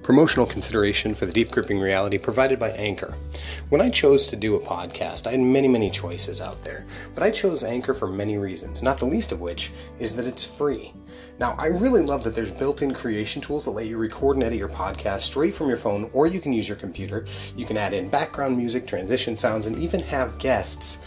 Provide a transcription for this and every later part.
Promotional consideration for the Deep Gripping Reality provided by Anchor. When I chose to do a podcast, I had many choices out there, but I chose Anchor for many reasons, not the least of which is that it's free. Now, I really love that there's built-in creation tools that let you record and edit your podcast straight from your phone, or you can use your computer. You can add in background music, transition sounds, and even have guests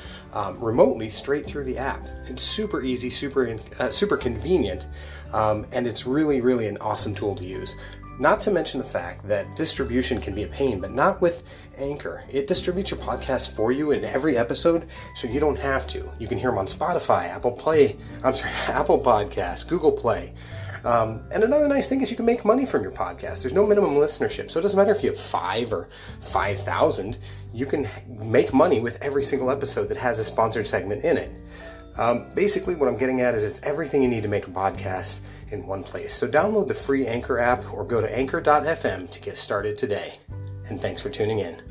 remotely straight through the app. It's super easy, super convenient, and it's really an awesome tool to use. Not to mention the fact that distribution can be a pain, but not with Anchor. It distributes your podcast for you in every episode, so you don't have to. You can hear them on Spotify, Apple Podcasts, Google Play. And another nice thing is you can make money from your podcast. There's no minimum listenership, so it doesn't matter if you have 5 or 5,000. You can make money with every single episode that has a sponsored segment in it. Basically, what I'm getting at is it's everything you need to make a podcast in one place. So download the free Anchor app or go to anchor.fm to get started today. And thanks for tuning in.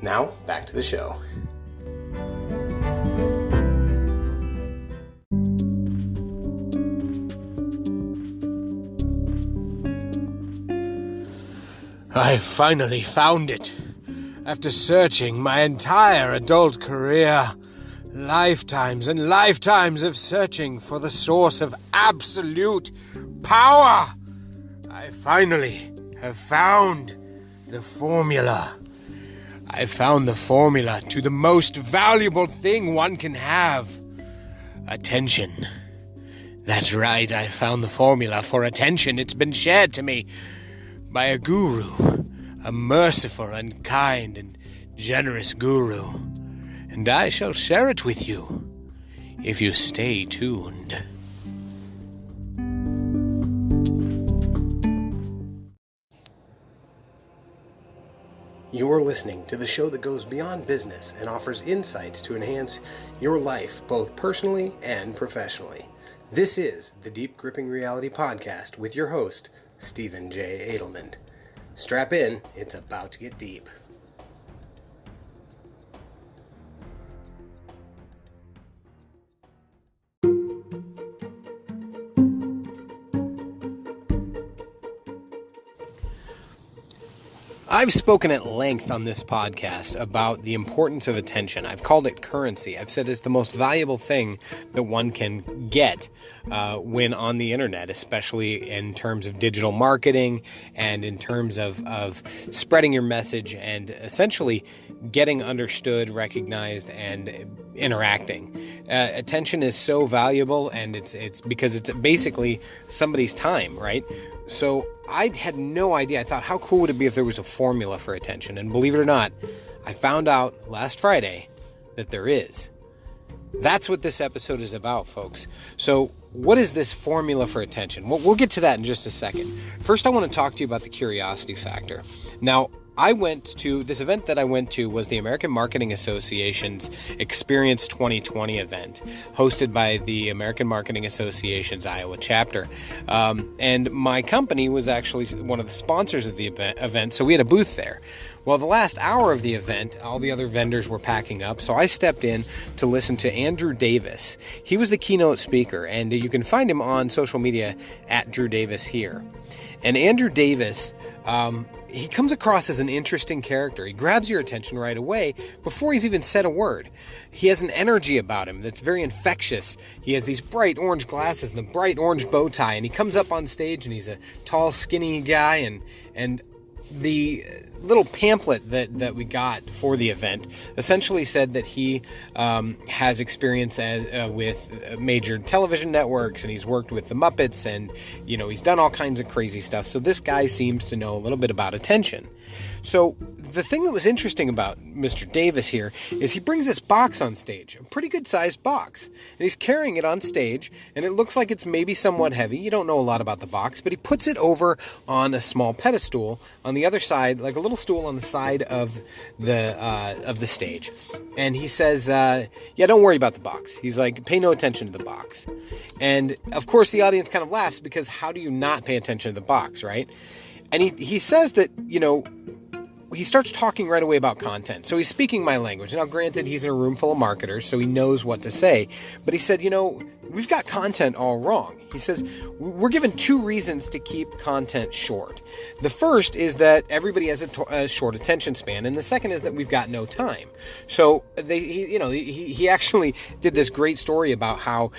Now, back to the show. I finally found it. After searching my entire adult career, lifetimes and lifetimes of searching for the source of absolute power, I finally have found the formula. I found the formula to the most valuable thing one can have: attention. That's right, I found the formula for attention. It's been shared to me by a guru, a merciful and kind and generous guru. And I shall share it with you if you stay tuned. You're listening to the show that goes beyond business and offers insights to enhance your life, both personally and professionally. This is the Deep Gripping Reality Podcast with your host, Stephen J. Adelman. Strap in, it's about to get deep. I've spoken at length on this podcast about the importance of attention. I've called it currency. I've said it's the most valuable thing that one can get when on the internet, especially in terms of digital marketing and in terms of spreading your message and essentially getting understood, recognized, and interacting. Attention is so valuable, and it's because it's basically somebody's time, right? So I had no idea. I thought, how cool would it be if there was a formula for attention? And believe it or not, I found out last Friday that there is. That's what this episode is about, folks. So what is this formula for attention? Well, we'll get to that in just a second. First, I want to talk to you about the curiosity factor. Now, this event that I went to was the American Marketing Association's Experience 2020 event, hosted by the American Marketing Association's Iowa chapter. And my company was actually one of the sponsors of the event, so we had a booth there. Well, the last hour of the event, all the other vendors were packing up, so I stepped in to listen to Andrew Davis. He was the keynote speaker, and you can find him on social media at Drew Davis here. And Andrew Davis, he comes across as an interesting character. He grabs your attention right away before he's even said a word. He has an energy about him that's very infectious. He has these bright orange glasses and a bright orange bow tie, and he comes up on stage, and he's a tall, skinny guy, and the little pamphlet that we got for the event essentially said that he has experience with major television networks, and he's worked with the Muppets, and he's done all kinds of crazy stuff. So this guy seems to know a little bit about attention. So the thing that was interesting about Mr. Davis here is he brings this box on stage, a pretty good sized box, and he's carrying it on stage, and it looks like it's maybe somewhat heavy. You don't know a lot about the box, but he puts it over on a small pedestal on the other side, like a little stool on the side of the stage. And he says, don't worry about the box. He's like, pay no attention to the box. And of course the audience kind of laughs, because how do you not pay attention to the box, right? And he says that, he starts talking right away about content. So he's speaking my language. Now, granted, he's in a room full of marketers, so he knows what to say. But he said, we've got content all wrong. He says we're given two reasons to keep content short. The first is that everybody has a short attention span, and the second is that we've got no time. So he actually did this great story about how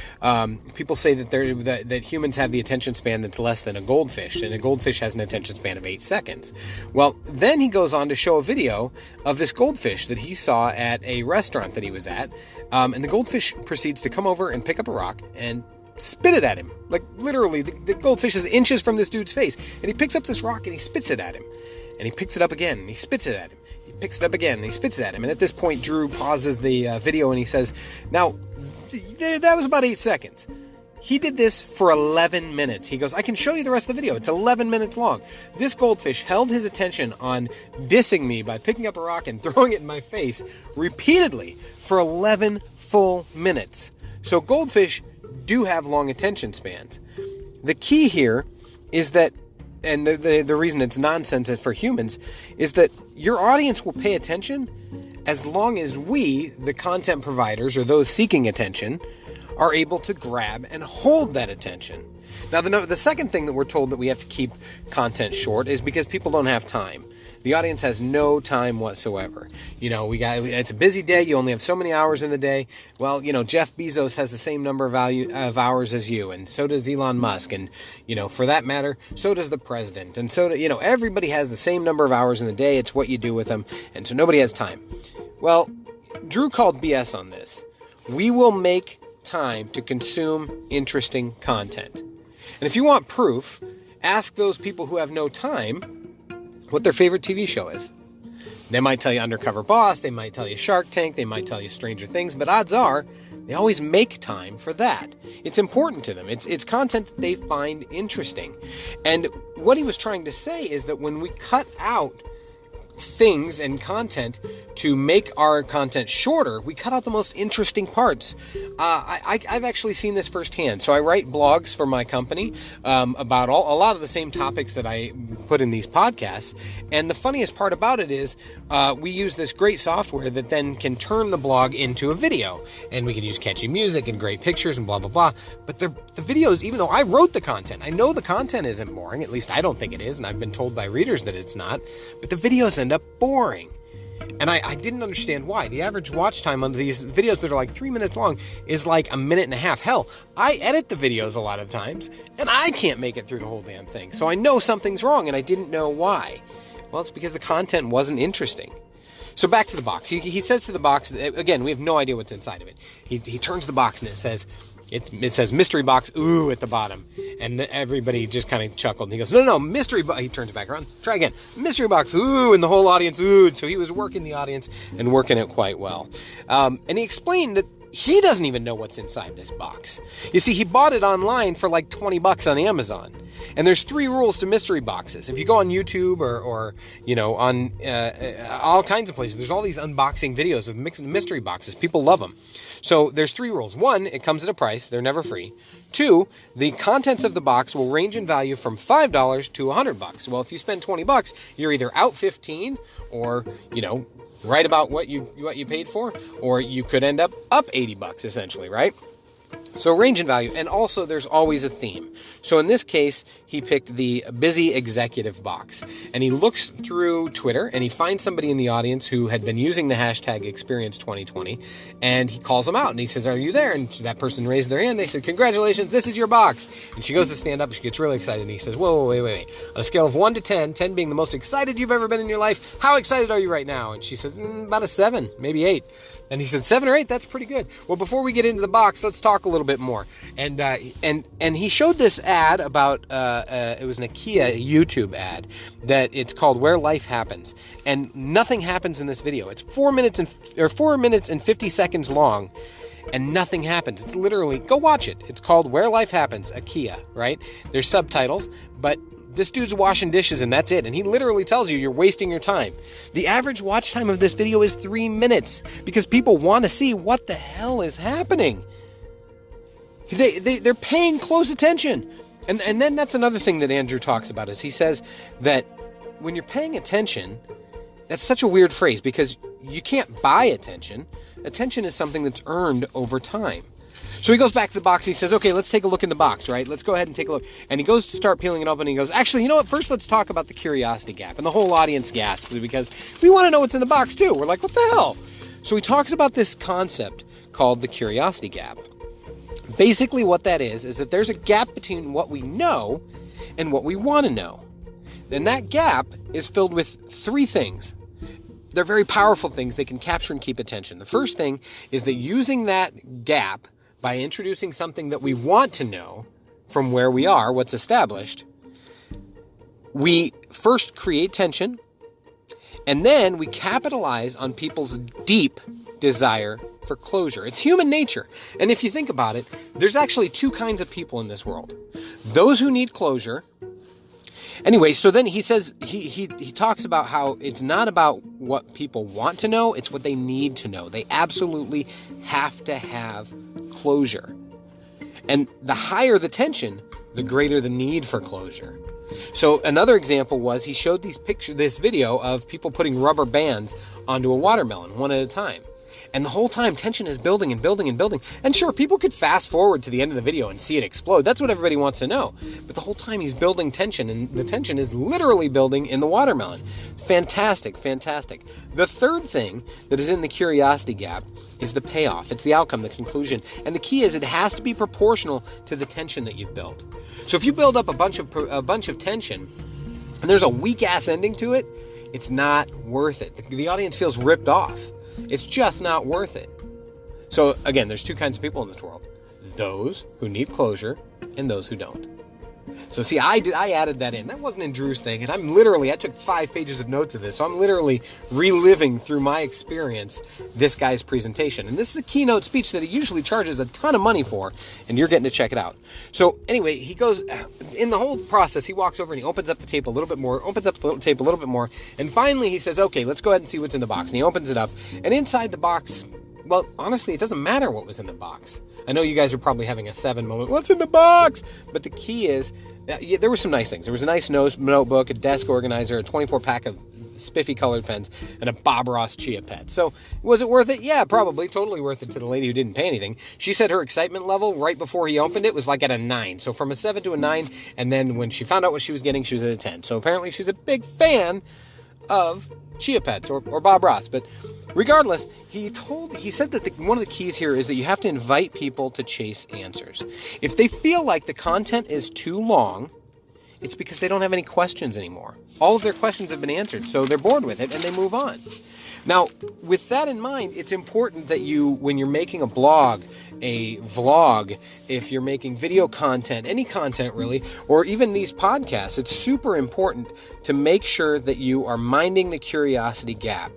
people say that humans have the attention span that's less than a goldfish, and a goldfish has an attention span of 8 seconds. Well, then he goes on to show a video of this goldfish that he saw at a restaurant that he was at, and the goldfish proceeds to come over and pick up a rock and spit it at him. Like, literally, the goldfish is inches from this dude's face, and he picks up this rock and he spits it at him, and he picks it up again and he spits it at him. He picks it up again and he spits it at him, and at this point Drew pauses the video and he says, now, that was about 8 seconds. He did this for 11 minutes. He goes, I can show you the rest of the video. It's 11 minutes long. This goldfish held his attention on dissing me by picking up a rock and throwing it in my face repeatedly for 11 full minutes. So goldfish do have long attention spans. The key here is that, and the reason it's nonsense for humans, is that your audience will pay attention as long as we, the content providers or those seeking attention, are able to grab and hold that attention. Now, the second thing that we're told that we have to keep content short is because people don't have time. The audience has no time whatsoever. It's a busy day. You only have so many hours in the day. Well, Jeff Bezos has the same number of hours as you, and so does Elon Musk, and for that matter, so does the president, and so everybody has the same number of hours in the day. It's what you do with them, and so nobody has time. Well, Drew called BS on this. We will make time to consume interesting content, and if you want proof, ask those people who have no time what their favorite TV show is. They might tell you Undercover Boss, they might tell you Shark Tank, they might tell you Stranger Things, but odds are they always make time for that. It's important to them. It's content that they find interesting. And what he was trying to say is that when we cut out things and content to make our content shorter, we cut out the most interesting parts. I've actually seen this firsthand. So I write blogs for my company about a lot of the same topics that I put in these podcasts. And the funniest part about it is we use this great software that then can turn the blog into a video. And we can use catchy music and great pictures and blah, blah, blah. But the videos, even though I wrote the content, I know the content isn't boring. At least I don't think it is. And I've been told by readers that it's not. But the videos end up boring. And I didn't understand why. The average watch time on these videos that are like 3 minutes long is like a minute and a half. Hell, I edit the videos a lot of times, and I can't make it through the whole damn thing. So I know something's wrong, and I didn't know why. Well, it's because the content wasn't interesting. So back to the box. He says to the box, again, we have no idea what's inside of it. He turns the box, and it says mystery box, ooh, at the bottom. And everybody just kind of chuckled. And he goes, no, mystery box. He turns back around. Try again. Mystery box, ooh, and the whole audience, ooh. So he was working the audience and working it quite well. And he explained that he doesn't even know what's inside this box. You see, he bought it online for like $20 on Amazon. And there's 3 rules to mystery boxes. If you go on YouTube or on all kinds of places, there's all these unboxing videos of mystery boxes. People love them. So there's 3 rules. 1, it comes at a price. They're never free. 2, the contents of the box will range in value from $5 to $100. Well, if you spend $20, you're either out 15 or, right about what you paid for, or you could end up $80 essentially, right? So range in value, and also there's always a theme. So in this case, he picked the busy executive box, and he looks through Twitter and he finds somebody in the audience who had been using the hashtag Experience2020, and he calls them out and he says, are you there? And that person raised their hand. They said, congratulations, this is your box. And she goes to stand up and she gets really excited, and he says, whoa, wait. On a scale of 1 to 10, 10 being the most excited you've ever been in your life, how excited are you right now? And she says, about a 7, maybe 8. And he said, 7 or 8, that's pretty good. Well, before we get into the box, let's talk a little bit more. And he showed this ad about it was an IKEA YouTube ad that it's called Where Life Happens, and nothing happens in this video. It's 4 minutes and 50 seconds long, and nothing happens. It's literally, go watch it. It's called Where Life Happens, IKEA, right? There's subtitles, but this dude's washing dishes and that's it. And he literally tells you you're wasting your time. The average watch time of this video is 3 minutes because people want to see what the hell is happening. They're paying close attention. And then that's another thing that Andrew talks about is he says that when you're paying attention, that's such a weird phrase because you can't buy attention. Attention is something that's earned over time. So he goes back to the box and he says, okay, let's take a look in the box, right? Let's go ahead and take a look. And he goes to start peeling it open and he goes, actually, you know what? First, let's talk about the curiosity gap. And the whole audience gasps because we want to know what's in the box too. We're like, what the hell? So he talks about this concept called the curiosity gap. Basically what that is that there's a gap between what we know and what we want to know. And that gap is filled with three things. They're very powerful things. They can capture and keep attention. The first thing is that using that gap by introducing something that we want to know from where we are, what's established, we first create tension, and then we capitalize on people's deep desire for closure. It's human nature. And if you think about it, there's actually two kinds of people in this world. Those who need closure. Anyway, so then he says, he talks about how it's not about what people want to know, it's what they need to know. They absolutely have to have closure. And the higher the tension, the greater the need for closure. So another example was he showed this video of people putting rubber bands onto a watermelon one at a time. And the whole time, tension is building and building and building. And sure, people could fast forward to the end of the video and see it explode. That's what everybody wants to know. But the whole time he's building tension, and the tension is literally building in the watermelon. Fantastic, fantastic. The third thing that is in the curiosity gap is the payoff. It's the outcome, the conclusion. And the key is it has to be proportional to the tension that you've built. So if you build up a bunch of tension, and there's a weak-ass ending to it, it's not worth it. The audience feels ripped off. It's just not worth it. So again, there's two kinds of people in this world. Those who need closure and those who don't. So see, I added that in. That wasn't in Drew's thing. And I took 5 pages of notes of this. So I'm literally reliving through my experience this guy's presentation. And this is a keynote speech that he usually charges a ton of money for. And you're getting to check it out. So anyway, he goes, in the whole process, he walks over and he opens up the tape a little bit more, and finally he says, okay, let's go ahead and see what's in the box. And he opens it up. And inside the box, well, honestly, it doesn't matter what was in the box. I know you guys are probably having a 7 moment. What's in the box? But the key is, there were some nice things. There was a nice notebook, a desk organizer, a 24-pack of spiffy colored pens, and a Bob Ross Chia Pet. So, was it worth it? Yeah, probably. Totally worth it to the lady who didn't pay anything. She said her excitement level right before he opened it was like at a 9. So, from a 7 to a 9, and then when she found out what she was getting, she was at a 10. So, apparently she's a big fan of Chia Pets or Bob Ross. But regardless, he said that one of the keys here is that you have to invite people to chase answers. If they feel like the content is too long, it's because they don't have any questions anymore. All of their questions have been answered, so they're bored with it and they move on. Now, with that in mind, it's important that when you're making a blog, a vlog, if you're making video content, any content really, or even these podcasts, it's super important to make sure that you are minding the curiosity gap.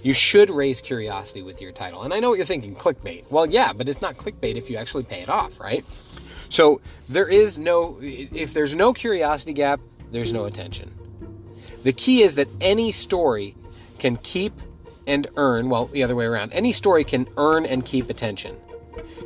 You should raise curiosity with your title. And I know what you're thinking, clickbait. Well, yeah, but it's not clickbait if you actually pay it off, right? So if there's no curiosity gap, there's no attention. The key is that any story can keep and earn, well, the other way around. Any story can earn and keep attention.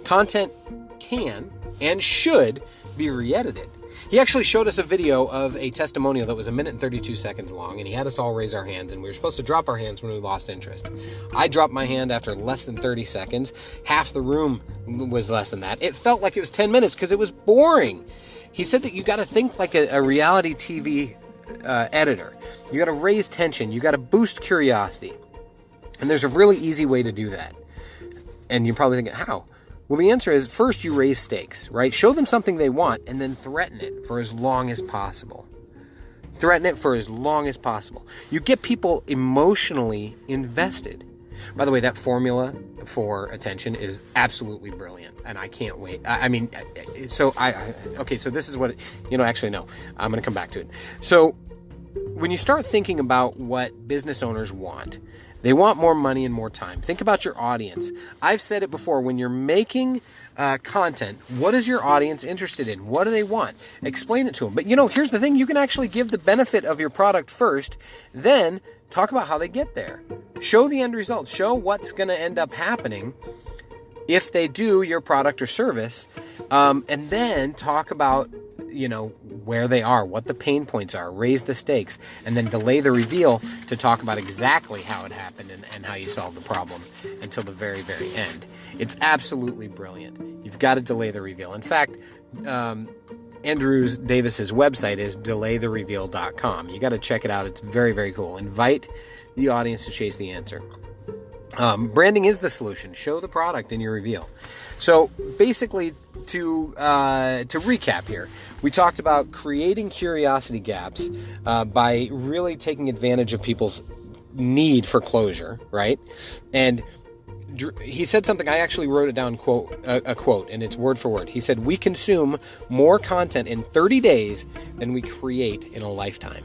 Content can and should be re-edited. He actually showed us a video of a testimonial that was 1 minute and 32 seconds long, and he had us all raise our hands, and we were supposed to drop our hands when we lost interest. I dropped my hand after less than 30 seconds. Half the room was less than that. It felt like it was 10 minutes because it was boring. He said that you got to think like a reality TV editor. You got to raise tension. You got to boost curiosity. And there's a really easy way to do that. And you're probably thinking, how? Well, the answer is, first you raise stakes, right? Show them something they want and then threaten it for as long as possible. Threaten it for as long as possible. You get people emotionally invested. By the way, that formula for attention is absolutely brilliant, and I can't wait. So this is what, actually, no, I'm going to come back to it. So when you start thinking about what business owners want, they want more money and more time. Think about your audience. I've said it before, when you're making content, what is your audience interested in? What do they want? Explain it to them. But here's the thing, you can actually give the benefit of your product first, then talk about how they get there. Show the end result. Show what's going to end up happening if they do your product or service, and then talk about where they are, what the pain points are, raise the stakes, and then delay the reveal to talk about exactly how it happened and how you solved the problem until the very, very end. It's absolutely brilliant. You've got to delay the reveal. In fact, Andrew Davis's website is delaythereveal.com. You got to check it out. It's very, very cool. Invite the audience to chase the answer. Branding is the solution. Show the product in your reveal. So basically, to recap here, we talked about creating curiosity gaps by really taking advantage of people's need for closure, right? And he said something, I actually wrote it down, a quote, and it's word for word. He said, "We consume more content in 30 days than we create in a lifetime."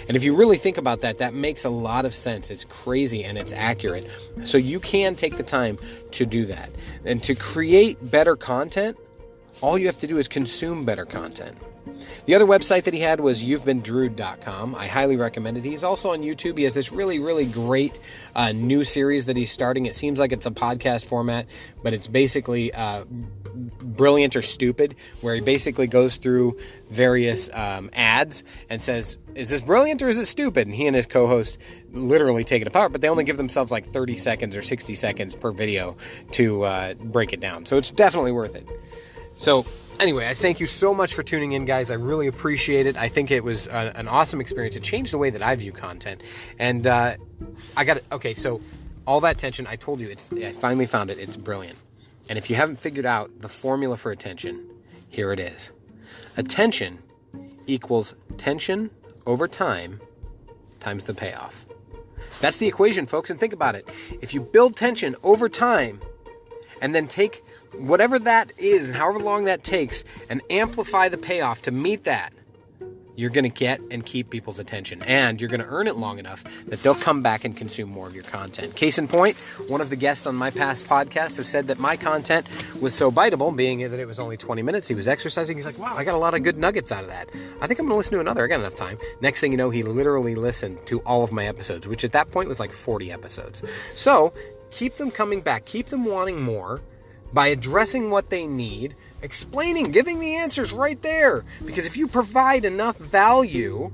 And if you really think about that, that makes a lot of sense. It's crazy and it's accurate. So you can take the time to do that. And to create better content, all you have to do is consume better content. The other website that he had was you'vebeendrewed.com. I highly recommend it. He's also on YouTube. He has this really, really great new series that he's starting. It seems like it's a podcast format, but it's basically Brilliant or Stupid, where he basically goes through various ads and says, is this brilliant or is it stupid? And he and his co-host literally take it apart, but they only give themselves like 30 seconds or 60 seconds per video to break it down. So it's definitely worth it. So anyway, I thank you so much for tuning in, guys. I really appreciate it. I think it was an awesome experience. It changed the way that I view content. And okay, so all that tension, I told you, I finally found it. It's brilliant. And if you haven't figured out the formula for attention, here it is. Attention equals tension over time times the payoff. That's the equation, folks. And think about it. If you build tension over time and then take whatever that is and however long that takes and amplify the payoff to meet that, you're going to get and keep people's attention, and you're going to earn it long enough that they'll come back and consume more of your content. Case in point, one of the guests on my past podcast have said that my content was so biteable, being that it was only 20 minutes. He was exercising. He's like, wow, I got a lot of good nuggets out of that. I think I'm going to listen to another. I got enough time. Next thing you know, he literally listened to all of my episodes, which at that point was like 40 episodes. So keep them coming back. Keep them wanting more by addressing what they need, explaining, giving the answers right there. Because if you provide enough value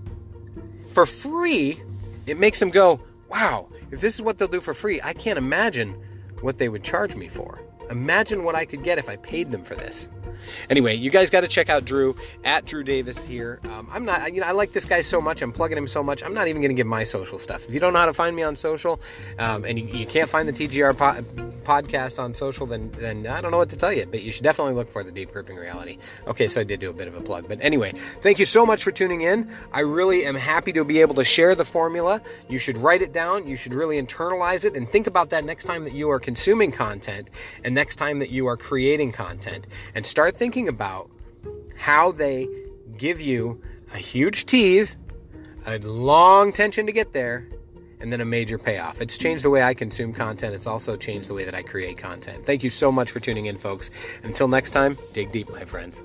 for free, it makes them go, wow, if this is what they'll do for free, I can't imagine what they would charge me for. Imagine what I could get if I paid them for this. Anyway, you guys got to check out Drew, at Drew Davis here. I like this guy so much. I'm plugging him so much. I'm not even going to give my social stuff. If you don't know how to find me on social, and you can't find the TGR podcast on social, then I don't know what to tell you, but you should definitely look for the Deep Gripping Reality. Okay, so I did do a bit of a plug, but anyway, thank you so much for tuning in. I really am happy to be able to share the formula. You should write it down. You should really internalize it and think about that next time that you are consuming content and next time that you are creating content, and start thinking about how they give you a huge tease, a long tension to get there, and then a major payoff. It's changed the way I consume content. It's also changed the way that I create content. Thank you so much for tuning in, folks. Until next time, dig deep, my friends.